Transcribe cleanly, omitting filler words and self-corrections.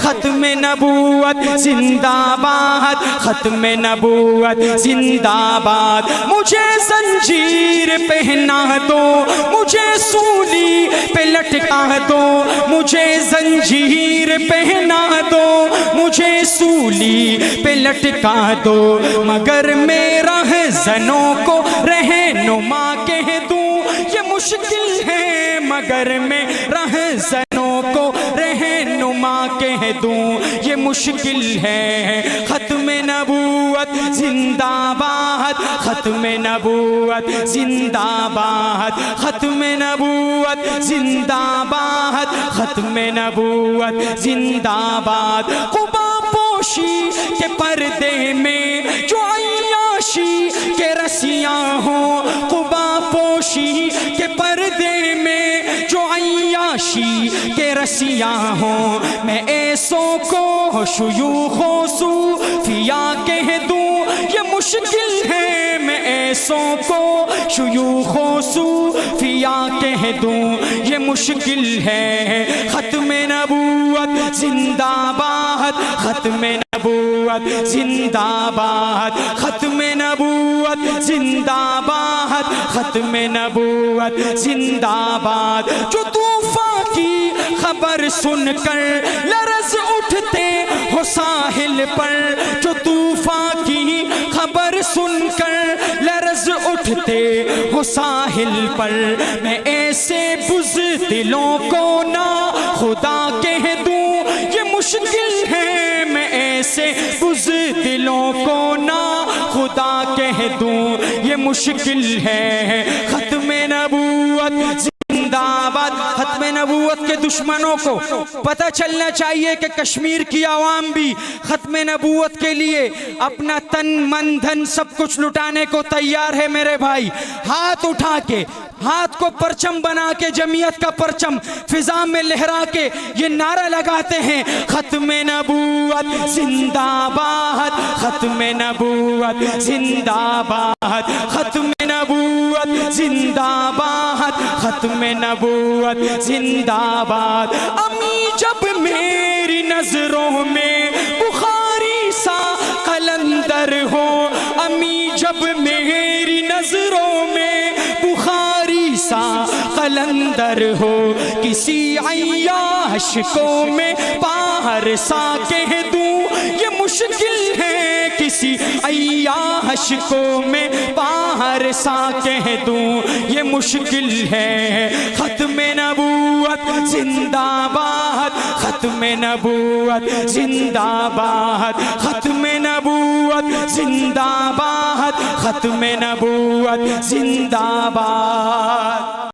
ختم نبوت زندہ باد، ختم نبوت زندہ باد۔ مجھے زنجیر پہنا دو، مجھے سولی پہ لٹکا دو، مجھے زنجیر پہنا دو، مجھے سولی پہ لٹکا دو، مگر میں رہزنوں کو رہنما کہہ دوں یہ مشکل ہے، مگر میں رہزنوں کو رہنما کہہ دوں یہ مشکل ہے۔ ختم نبوت زندہ باد، ختم نبوت زندہ باد، ختم نبوت زندہ باد، ختم نبوت زندہ باد۔ قبا پوشی کے پردے میں جو عیاشی کے رسیاں ہوں، قبا پوشی کے پردے میں جو عیاشی کے رسیاں ہوں، میں ایسوں کو شیوخ و صوفیاء کہہ دوں یہ مشکل ہے، میں ایسوں کو شیوخ و صوفیاء کہہ دوں یہ مشکل ہے۔ ختم نبوت زندہ باد، ختم نبوت زندہ باد، ختم نبوت زندہ باد، ختم نبوت زندہ باد۔ جو طوفان کی خبر سن کر لرز اٹھتے ہو ساحل پر، جو طوفان کی خبر سن کر لرز اٹھتے ہو ساحل پر، میں ایسے بزدلوں کو نہ خدا کہہ دوں یہ مشکل ہے، میں ایسے بزدلوں کو نہ خدا کہہ دوں یہ مشکل ہے۔ ختم نبوت زندہ باد۔ ختم نبوت کے دشمنوں کو پتہ چلنا چاہیے کہ کشمیر کی عوام بھی ختم نبوت کے لیے اپنا تن من دھن سب کچھ لٹانے کو تیار ہے۔ میرے بھائی ہاتھ اٹھا کے، ہاتھ کو پرچم بنا کے، جمعیت کا پرچم فضا میں لہرا کے یہ نعرہ لگاتے ہیں ختم نبوت زندہ باد، ختم نبوت زندہ باد، ختم نبوت زندہ باد، ختم نبوت زندہ باد۔ امی جب میری نظروں میں بخاری سا قلندر ہو، امی جب میری نظروں میں بخاری سا قلندر ہو، کسی عیاش کو میں باہر سا کہہ دوں یہ مشکل ہے، کسی عیاش کو میں باہر سا کہہ دوں یہ مشکل ہے۔ ختم نبوت زندہ باد، ختم نبوت زندہ باد، ختم نبوت زندہ باد، ختم نبوت زندہ باد۔